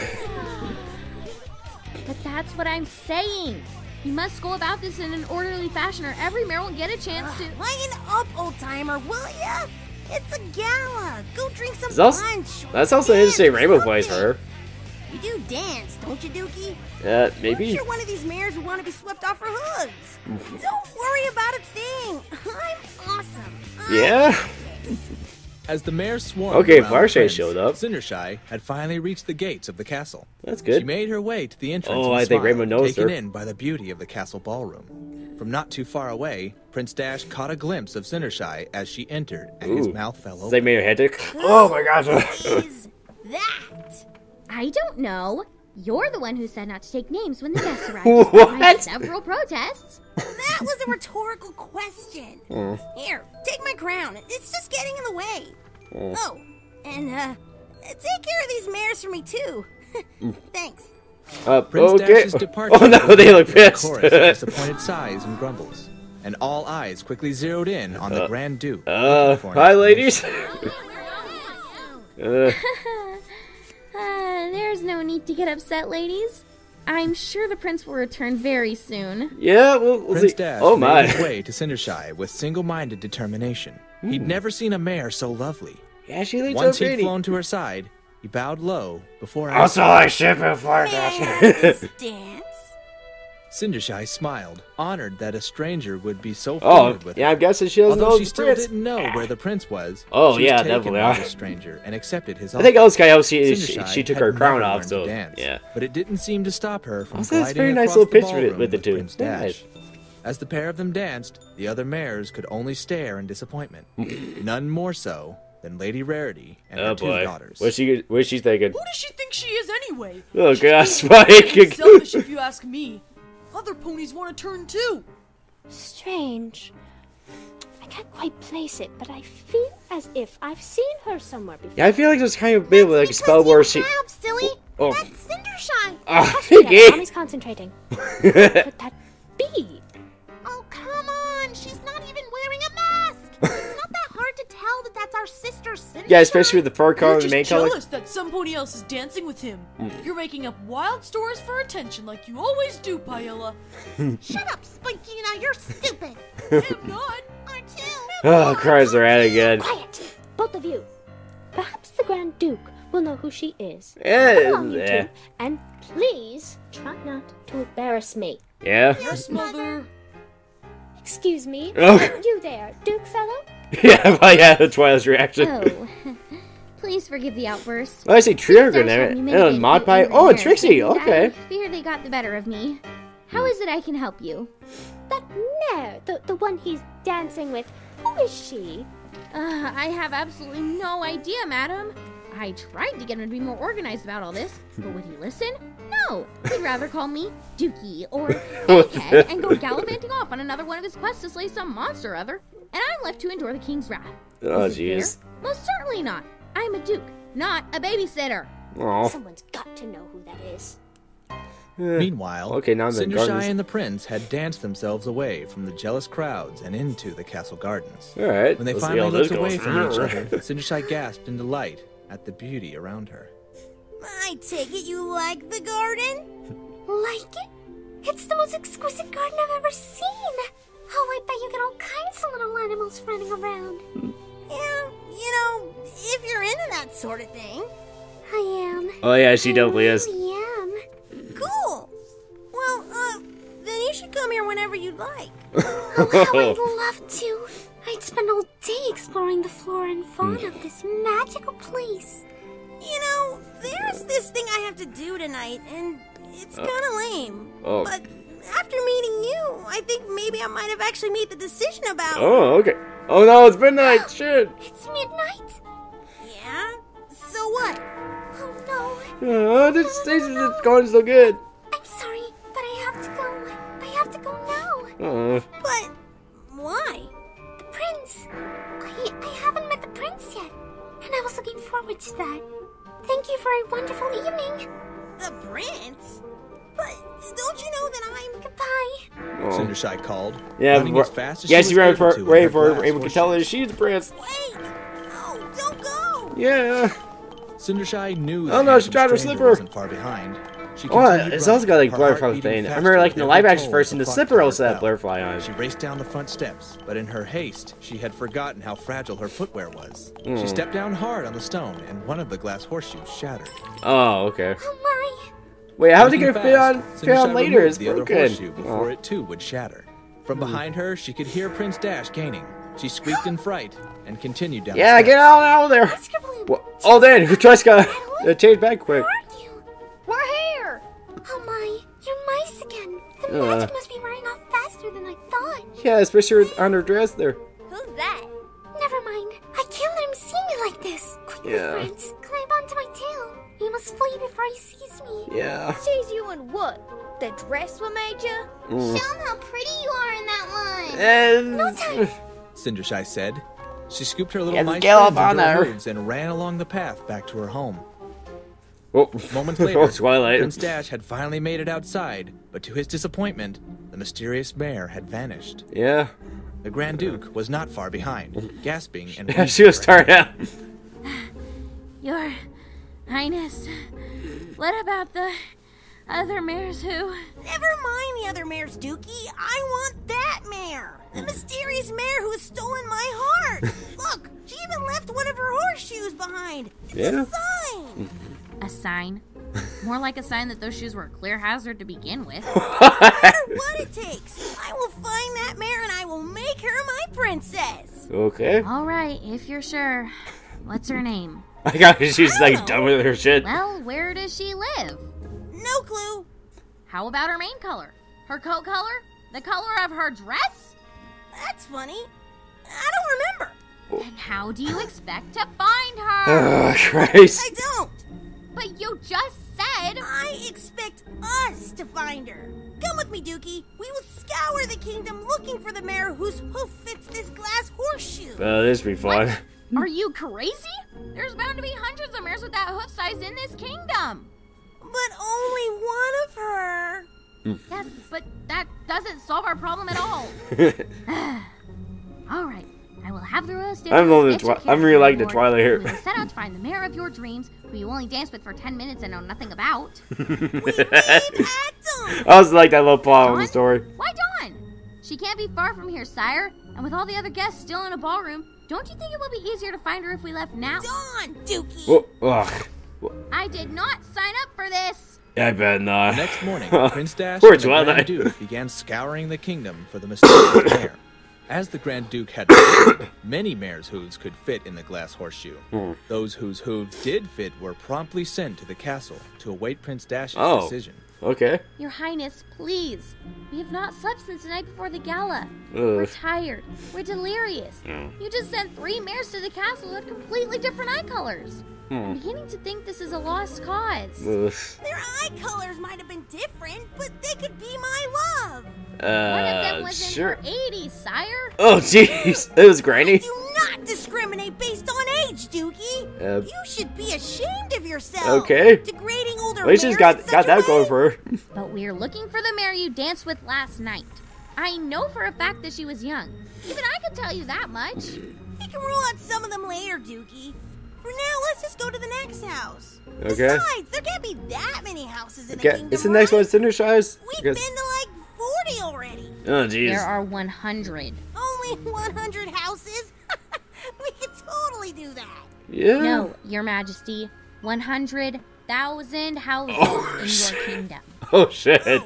But that's what I'm saying. You must go about this in an orderly fashion, or every mare will get a chance to. Lighten up, old timer, will ya? It's a gala. Go drink some That's punch. or That's also dance interesting or Rainbow plays for something. her. You do dance, don't you, Dookie? I'm Maybe. sure one of these mares would want to be swept off her hooves. Don't worry about a thing. I'm awesome. Yeah. As the mares swarmed Okay, around the Farshay prince, showed up. Cindershy had finally reached the gates of the castle. That's good. She made her way to the entrance Oh, and I think smiled, Rainbow knows taken her. in by the beauty of the castle ballroom. From not too far away, Prince Dash caught a glimpse of Cindershy as she entered, and his Ooh. mouth fell They open. made her head tick. Oh my gosh. Is that? I don't know. You're the one who said not to take names when the guests arrived. What? despite my several protests. That was a rhetorical question. Here, take my crown. It's just getting in the way. Oh, and take care of these mares for me too. Thanks. Prince Dash's departure. Oh no, they look pissed. Chorus of disappointed sighs and grumbles, and all eyes quickly zeroed in on the Grand Duke. Hi, ladies. There's no need to get upset, ladies. I'm sure the prince will return very soon. Yeah, we'll Prince see. Dash Oh my! made his way to Cindershy with single-minded determination. He'd never seen a mare so lovely. Yeah, she looks Once so he'd pretty. flown to her side, he bowed low before Also, I ship it for Dance. Cindershy smiled, honored that a stranger would be so Oh, favored with yeah, her. I'm guessing she doesn't know Although she the still prince. didn't know where the prince was. Oh, she yeah, was taken definitely. by this stranger and accepted his I think offer. Elska, she Cindershy took had her crown never off, learned so to dance, yeah. but it didn't seem to stop her from Also, that's a very gliding nice across little the picture ballroom with the two. Prince Dash. Nice. As the pair of them danced, the other mares could only stare in disappointment. None more so than Lady Rarity and her two daughters. What's she thinking? Who does she think she is anyway? Oh gosh, She's Spike. selfish if you ask me. Other ponies want to turn too. Strange. I can't quite place it, but I feel as if I've seen her somewhere before. Yeah, I feel like there's kind of a bit of like a spell where she. Have, silly. Oh. That's Cindershy. Ah, Yeah, Pinkie. Mommy's concentrating. What could that be? Oh, come on. She's not even wearing a mask. It's not that hard to tell that that's our sister Cindershy. Yeah, especially with the fur color You're and just the main color. jealous that some pony else is dancing with him. You're making up wild stories for attention like you always do, Paella. Shut up, Spunky. Now you're stupid. I'm not. Aren't you? Oh, cries are at it again. Quiet! Both of you. Perhaps the Grand Duke will know who she is. Yeah, Come along, you yeah. two, and please try not to embarrass me. Yeah. Yes, mother. Excuse me. Oh. You there, Duke fellow? Yeah, but yeah, that's why I was reaction. Oh, please forgive the outburst. Oh, I see Trigger Dash there. had me And mitigated Mod the Pie. angry Oh, and mares, Trixie. and Okay. I fear they got the better of me. How is it I can help you? That mare, the one he's dancing with. Who is she? I have absolutely no idea, madam. I tried to get him to be more organized about all this, but would he listen? No. He'd rather call me Dookie or Egghead and go gallivanting off on another one of his quests to slay some monster or other, and I'm left to endure the king's wrath. Oh, Is it jeez. fair? Most certainly not. I'm a duke, not a babysitter. Oh. Someone's got to know who that is. Meanwhile, Okay, now the Cindershy gardens. and the prince had danced themselves away from the jealous crowds and into the castle gardens. All right. When they let's see finally how this looked away goes. from each other, Cindershy gasped in delight at the beauty around her. I take it you like the garden? Like it? It's the most exquisite garden I've ever seen. Oh, I bet you get all kinds of little animals running around. Yeah, you know, if you're into that sort of thing. I am. Oh yeah, she definitely is. I am. Cool. Well, then you should come here whenever you'd like. Oh, how I'd love to. I'd spend all day exploring the flora and fauna of this magical place. You know, there's this thing I have to do tonight, and it's kind of lame. Oh. But after meeting you, I think maybe I might have actually made the decision about it. Oh, okay. Oh no, it's midnight. Shit. It's midnight. Yeah? So what? Oh no. Oh, this station is going so good. I'm sorry, but I have to go. I have to go now. Oh. But why? The prince. I haven't met the prince yet, and I was looking forward to that. Thank you for a wonderful evening. The prince? But don't you know that I'm... Goodbye. Oh. Cindershy called, Yeah, running as fast as yeah, she she was ran able for to with ready her for glass able to tell her horseshoes. she's the prince. Wait! Oh, don't go! Yeah. Cindershy knew Oh, the no, she handsome dropped her stranger slipper. wasn't far behind. She Oh, continued it's running, also got like her blur heart from beating thing. I faster remember like with in the every live action toll version, the clock slipper ticked also her had bell. blur fly on She it. raced down the front steps, but in her haste, she had forgotten how fragile her footwear was. She Mm. stepped down hard on the stone, and one of the glass horseshoes shattered. Oh, okay. Oh my. Wait, how's it Looking gonna fit on fast, fit on Cindershy later? removed It's the other broken. horseshoe before Oh. it too would shatter. From behind her, she could hear Prince Dash gaining. She squeaked in fright and continued down. Yeah, the get steps. out of there. Well, oh, then her dress got changed back quick. Where are you? We're here! Oh my. You're mice again. The magic must be wearing off faster than I thought. Yeah, especially on her dress there. Who's that? Never mind. I can't let him see me like this. Quickly, Yeah. friends. Climb onto my tail. He must flee before he sees me. Yeah. Sees you in what? The dress we made you? Mm. Show him how pretty you are in that one. And No time. Cindershy said. She scooped her little Yeah, mice get up friends into on her her. hooves and ran along the path back to her home. Moments later, Twilight. Prince Dash had finally made it outside, but to his disappointment, the mysterious mare had vanished. Yeah. The Grand Duke was not far behind, gasping and She was tired out. Your Highness, what about the other mares who... Never mind the other mares, Dookie. I want that mare. The mysterious mare who has stolen my heart. Look, she even left one of her horseshoes behind. It's a sign. A sign? More like a sign that those shoes were a clear hazard to begin with. No matter what it takes, I will find that mare and I will make her my princess. Okay. All right, if you're sure. What's her name? I got she's like done with her shit. Well, where does she live? No clue. How about her mane color? Her coat color? The color of her dress? That's funny. I don't remember. And how do you expect to find her? Oh, Christ. I don't. But you just said... I expect us to find her. Come with me, Dookie. We will scour the kingdom looking for the mare whose hoof fits this glass horseshoe. This will be fun. What? Are you crazy? There's bound to be hundreds of mares with that hoof size in this kingdom. But only one of her. Yes, but that doesn't solve our problem at all. All right, I will have the royal stables. I'm really liking the Twilight here. We will set out to find the mare of your dreams, who you only dance with for 10 minutes and know nothing about. I was like that little plot on the story. Why Dawn? She can't be far from here, sire. And with all the other guests still in a ballroom, don't you think it will be easier to find her if we left now? Dawn, Dookie. I did not sign up for this. I bet not. The next morning, Prince Dash and the Grand Duke began scouring the kingdom for the mysterious mare. As the Grand Duke had predicted, many mares' hooves could fit in the glass horseshoe. Those whose hooves did fit were promptly sent to the castle to await Prince Dash's decision. Okay. Your Highness, please. We have not slept since the night before the gala. We're tired. We're delirious. You just sent 3 mares to the castle with completely different eye colors. I'm beginning to think this is a lost cause. Their eye colors might have been different, but they could be my love. One of them was in her 80s, sire. Oh, jeez. It was Granny. Do not discriminate based on age, Dookie. You should be ashamed of yourself. Okay. Degrading older At least she's got that going for her. But we're looking for the mare you danced with last night. I know for a fact that she was young. Even I could tell you that much. You can rule out some of them later, Dookie. For now, let's just go to the next house. Okay. Besides, there can't be that many houses in the kingdom. Is the next one Cindershy's? We've been to like 40 already. Oh, jeez. There are 100. Only 100 houses? We could totally do that. Yeah. No, Your Majesty. 100,000 houses in your kingdom. Oh, shit. On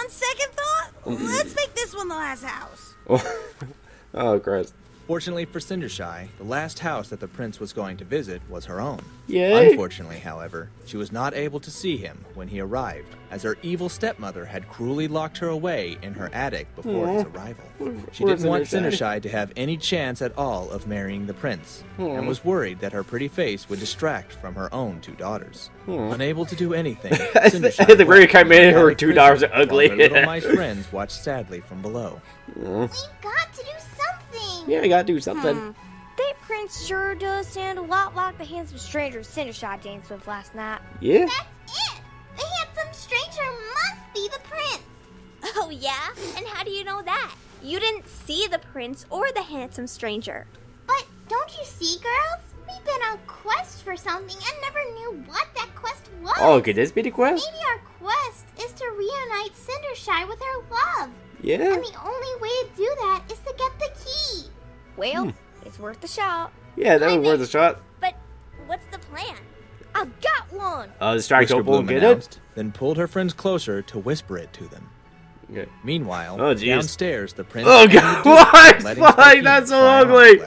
second thought, let's make this one the last house. Oh, Christ. Fortunately for Cindershy, the last house that the prince was going to visit was her own. Yay. Unfortunately, however, she was not able to see him when he arrived, as her evil stepmother had cruelly locked her away in her attic before his arrival. She didn't want Cindershy to have any chance at all of marrying the prince, and was worried that her pretty face would distract from her own 2 daughters. Unable to do anything, Cindershy the very kind man her 2 daughters are ugly. While her little mice friends watched sadly from below. We've got to do something. Yeah, we gotta do something. That prince sure does sound a lot like the handsome stranger Cindershy danced with last night. Yeah. That's it. The handsome stranger must be the prince. Oh, yeah? And how do you know that? You didn't see the prince or the handsome stranger. But don't you see, girls? We've been on quest for something and never knew what that quest was. Oh, could this be the quest? Maybe our quest is to reunite Cindershy with her love. Yeah. And the only way to do that is to get the key. Well, it's worth a shot. Yeah, that was worth a shot. But what's the plan? I've got one. Distract Whisker Opal and Bloom get announced, it? then pulled her friends closer to whisper it to them. Okay. Meanwhile, Oh, jeez. downstairs, the prince... Oh, God. What? Why? That's so ugly.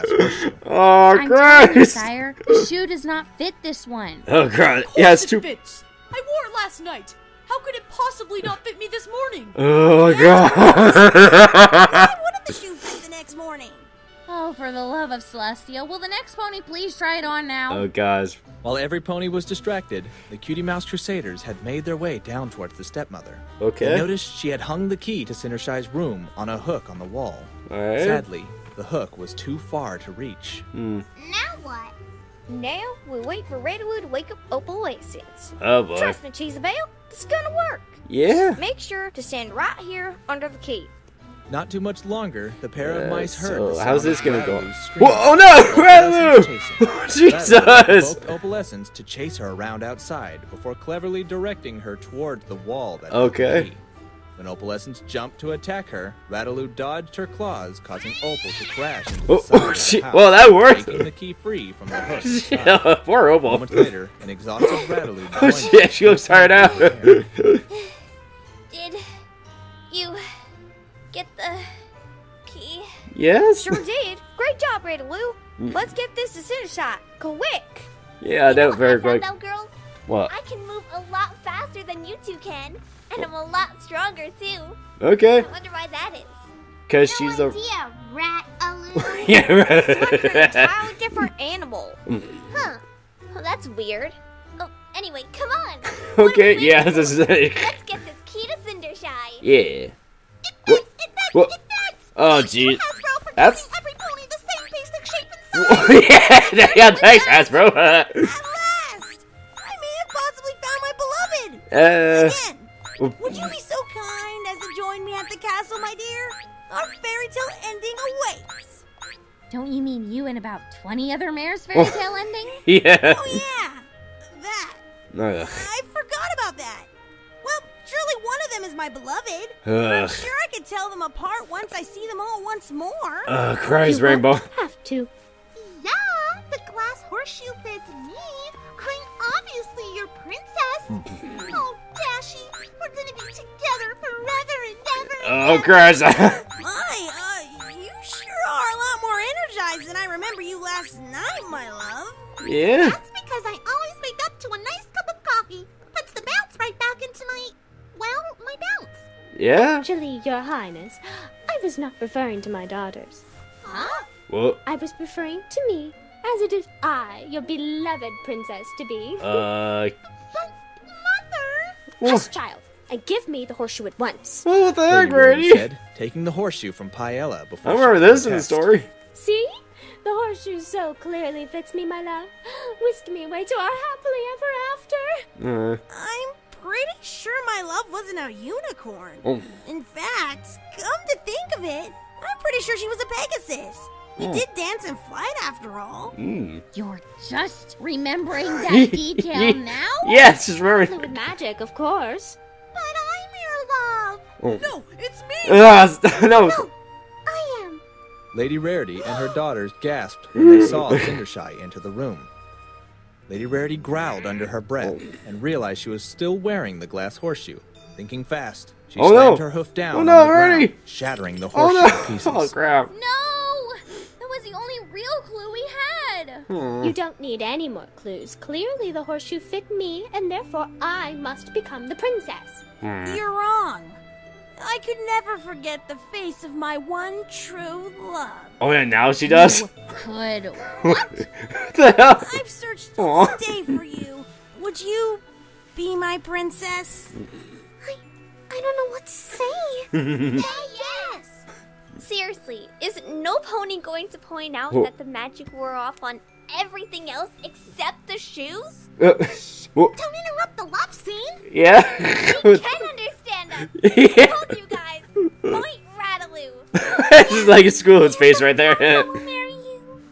Oh, I'm telling you, Christ. sire, the shoe does not fit this one. Oh, God. Of Yeah, it's course too... it fits. I wore it last night. How could it possibly not fit me this morning? Oh, God. Why wouldn't the shoe fit the next morning? Oh, for the love of Celestia, will the next pony please try it on now? Oh, guys. While every pony was distracted, the Cutie Mouse Crusaders had made their way down towards the stepmother. Okay. They noticed she had hung the key to Cindershy's room on a hook on the wall. All right. Sadly, the hook was too far to reach. Now what? Now we wait for Redwood to wake up Opalescence. Oh boy. Trust me, Cheesabelle, it's gonna work. Yeah. Just make sure to stand right here under the key. Not too much longer, the pair of mice heard so the sound how's this of gonna go? Rattaloo screaming. Whoa, oh no! Opalescence Rattaloo! chasing. Jesus! Rattaloo provoked Opalescence to chase her around outside before cleverly directing her toward the wall that held the Okay. key. When Opalescence jumped to attack her, Rattaloo dodged her claws, causing Opal to crash into the side of the shit. house, Well, that worked. taking the key free from the hook. Yeah, poor Opal. Moments later, an exhausted Rattaloo Oh joined shit, she looks tired out. Did you get the key? Yes? Sure did. Great job, Rattaloo. Let's get this to Cindershy. Quick. Yeah, that was very I found quick. out, girl. What? I can move a lot faster than you two can, and I'm a lot stronger too. Okay. I wonder why that is. Because No she's a... idea, Rat-aloo. Yeah, Like an right. entirely different animal. Huh. Well, that's weird. Oh, anyway, come on. Okay, yeah, this is it. Let's get this key to Cindershy. Yeah. It fits! What? It fits! Oh, Thank you, jeez. Hasbro, for That's- giving every pony the same basic shape and size. Yeah, thanks, Hasbro. At last! I may have possibly found my beloved! Again! Would you be so kind as to join me at the castle, my dear? Our fairy tale ending awaits! Don't you mean you and about 20 other mares fairy tale ending? Yeah. Oh yeah! That! Ugh. I forgot about that! Well, surely one of them is my beloved. I'm Ugh. sure I could tell them apart once I see them all once more. Christ, You Rainbow. won't have to. Yeah, the glass horseshoe fits me. I'm obviously your princess. Oh, Dashy, we're gonna be together forever and ever. Oh, Christ. You sure are a lot more energized than I remember you last night, my love. Yeah. That's because I always wake up to a nice cup of coffee. Puts the bounce right back into my bounce. Yeah. Actually, Your Highness, I was not referring to my daughters. Huh? What? I was referring to me, as it is I, your beloved princess to be. Mother! Hush, child, and give me the horseshoe at once. Oh, what the heck, Lady Rarity Brady? said, taking the horseshoe from Paella before I remember she could this in the protest. story. See? The horseshoe so clearly fits me, my love. Whisk me away to our happily ever after. I'm pretty sure my love wasn't a unicorn. Oh. In fact, come to think of it, I'm pretty sure she was a Pegasus. We did dance in flight after all. You're just remembering that detail now? Yes, just remember. Fluid magic, of course. But I'm your love. No, it's me! No. I am. Lady Rarity and her daughters gasped when they saw Cindershy enter the room. Lady Rarity growled under her breath and realized she was still wearing the glass horseshoe. Thinking fast, she Oh, slammed no. her hoof down Oh, on no, the ground, Rarity. shattering the Oh, horseshoe to no. pieces. Oh, crap. No! That was the only real clue we had. You don't need any more clues. Clearly, the horseshoe fit me, and therefore I must become the princess. You're wrong. I could never forget the face of my one true love. Oh, yeah, now she does? Could. What the hell? I've searched Aw. all day for you. Would you be my princess? I don't know what to say. Yes. Seriously, is no pony going to point out Whoa. that the magic wore off on everything else except the shoes? What? Don't interrupt the love scene. Yeah? We can understand us. I Yeah. told you guys. Point Rattaloo. It's just like a school's face right there. I will marry you.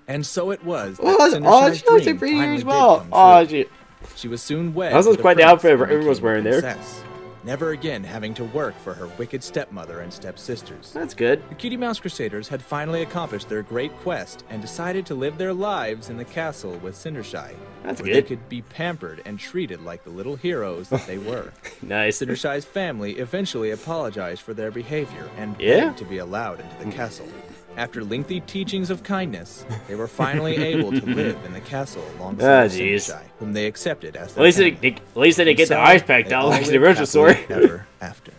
And so it was. That Oh, Cindershy's she looks dream like pretty here finally as did well. come Oh, true. shit. She was soon wed. That was to the quite the prince outfit and everyone was became wearing there. princess, never again having to work for her wicked stepmother and stepsisters. That's good. The Cutie Mouse Crusaders had finally accomplished their great quest and decided to live their lives in the castle with Cindershy, That's where good. they could be pampered and treated like the little heroes that they were. Nice. Cindershy's family eventually apologized for their behavior and Yeah? begged to be allowed into the castle. After lengthy teachings of kindness, they were finally able to live in the castle alongside jeez. Cindershy, whom they accepted as At their least they, family. at least they didn't get So, the eyes packed they out all like the lived original story. happily ever after.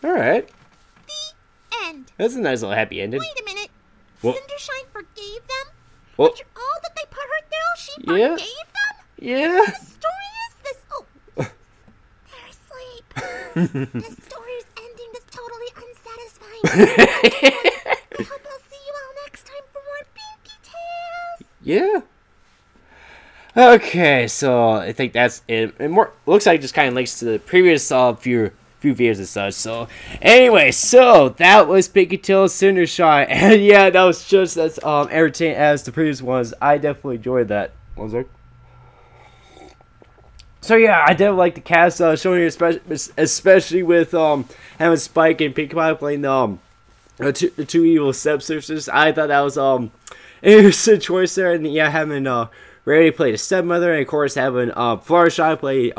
Alright. End. That's a nice little happy ending. Wait a minute. What? Cindershy forgave them? What? After all that they put her through, she Yeah. forgave them? Yeah. What story is this? Oh, they're asleep. This story's ending is totally unsatisfying. I hope I'll see you all next time for more Pinkie Tales. Yeah. Okay, so I think that's it. It more looks like it just kind of links to the previous few videos and such. So anyway, so that was Pinkie Tail's Cindershy, and yeah, that was just as entertaining as the previous ones. I definitely enjoyed that. One sec. So yeah, I did like the cast showing here, especially with having Spike and Pinkie Pie playing the two evil stepsisters. I thought that was an interesting choice there, and yeah, having Rarity play the stepmother, and of course having Fluttershy play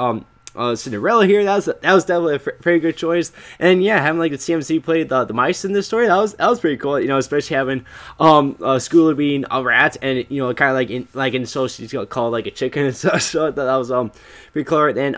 Cinderella here. That was definitely a pretty good choice. And yeah, having like the CMC play the mice in this story, that was pretty cool. You know, especially having Schooler being a rat, and you know, kind of like in the show she's called like a chicken and such. So that was pretty clever. And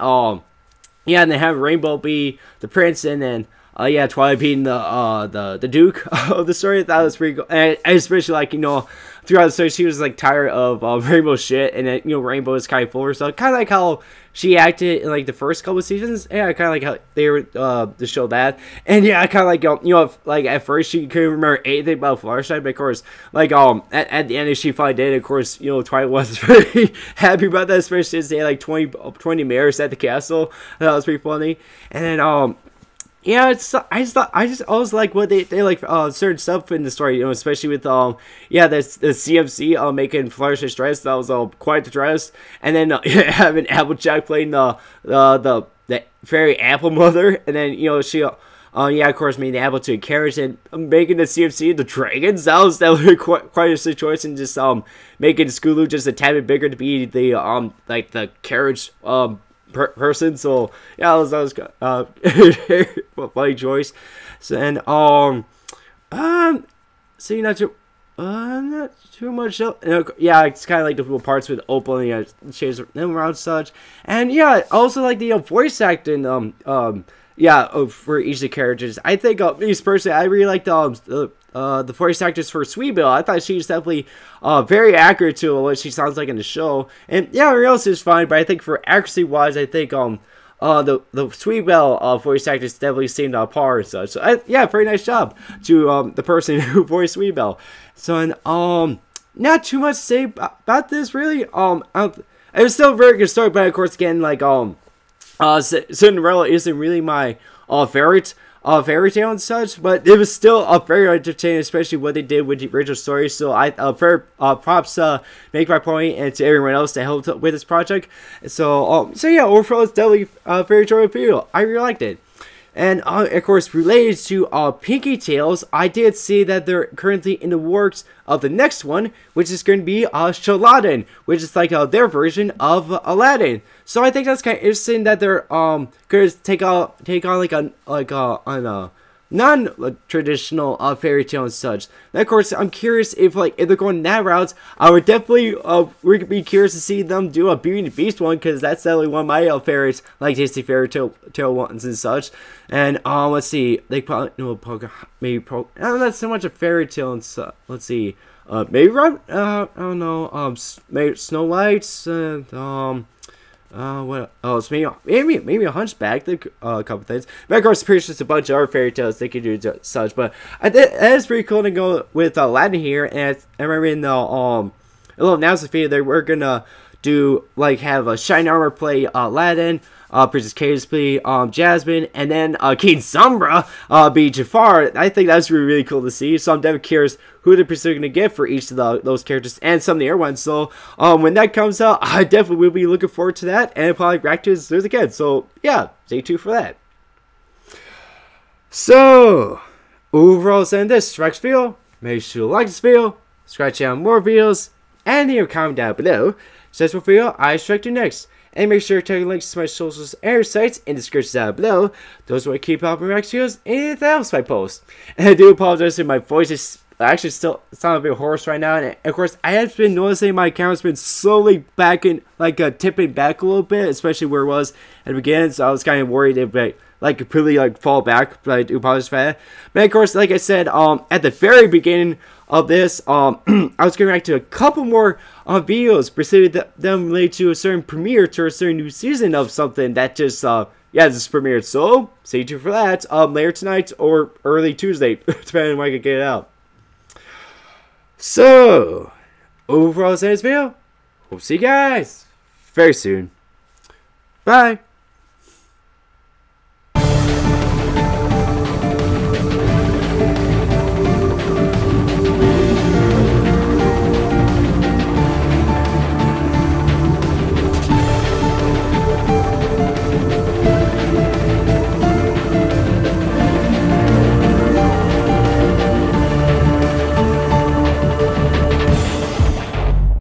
yeah, and then have Rainbow be the prince, and then yeah, Twilight being the Duke of the story. That was pretty cool. And especially like, you know, throughout the story she was like tired of Rainbow's shit, and then, you know, Rainbow is kind of full of herself, kind of like how she acted in like the first couple of seasons. Yeah, kind of like how they were to show that. And yeah, I kind of like, you know, like at first she couldn't remember anything about Fluttershy, but of course, like at the end she finally did. Of course, you know, Twilight was very happy about that, especially since they had like 20 mayors at the castle. That was pretty funny. And then yeah, I just always like what they like certain stuff in the story, you know, especially with yeah, the CMC making Fluttershy's dress. That was quite the dress. And then having Applejack playing the fairy apple mother, and then, you know, she yeah, of course, making the apple to a carriage, and making the CMC the dragons. That was quite a situation. And just making Scootaloo just a tad bit bigger to be the like the carriage person. So yeah, that was funny choice. So, and so you're not too much. Yeah, it's kind of like the little parts with Opal, and yeah, shades them around such. And yeah, also like the voice acting yeah, for each of the characters. I think me personally, I really like the voice actress for Sweetbelle. I thought she was definitely very accurate to what she sounds like in the show. And yeah, everyone else is fine, but I think for accuracy wise, I think the Sweetbelle voice actress definitely seemed on par and such. So yeah, very nice job to the person who voiced Sweetbelle. So, and not too much to say about this really. It was still a very good story, but of course again, like Cinderella isn't really my favorite fairy tale and such, but it was still very entertaining, especially what they did with the original story. So I props make my point, and to everyone else that helped with this project. So so yeah, overall it's definitely a very enjoyable video. I really liked it. And of course, related to Pinkie Tales, I did see that they're currently in the works of the next one, which is going to be Charlatan, which is like their version of Aladdin. So I think that's kind of interesting that they're going to take on like a non-traditional fairy tale and such. And of course, I'm curious if they're going that route. I would definitely be curious to see them do a Beauty and the Beast one, because that's definitely one of my favorites, like Disney fairy tale ones and such. And let's see, they probably not so much a fairy tale and such. Let's see, maybe I don't know, maybe Snow White and what else? Maybe a Hunchback. A couple things. But of course, there's just a bunch of other fairy tales they could do such. But it is pretty cool to go with Aladdin here. And I remember in the a little announcement video, they were gonna do have a Shiny Armor play Aladdin, Princess Cadance play Jasmine, and then King Sombra be Jafar. I think that's really cool to see. So I'm definitely curious who they're going to get for each of those characters and some of the other ones. So when that comes out, I definitely will be looking forward to that, and probably react to it as soon as I can. So yeah, stay tuned for that. So overall, send this Strikes video. Make sure to like this video, subscribe to more videos, and leave a comment down below. So that's what video I strike you next. And make sure to check the links to my socials and sites in the description down below. Those will keep up with my videos and anything else I post. And I do apologize if my voice is actually still sounding a bit hoarse right now. And of course, I have been noticing my camera's been slowly backing, tipping back a little bit, especially where it was at the beginning. So I was kind of worried it would completely fall back, but I do apologize for that. But of course, like I said, at the very beginning of this, I was going back to a couple more videos presenting them related to a certain premiere, to a certain new season of something that just yeah, just premiered. So stay tuned for that later tonight or early Tuesday, depending on when I can get it out. So overall, that's this video. Hope to see you guys very soon. Bye.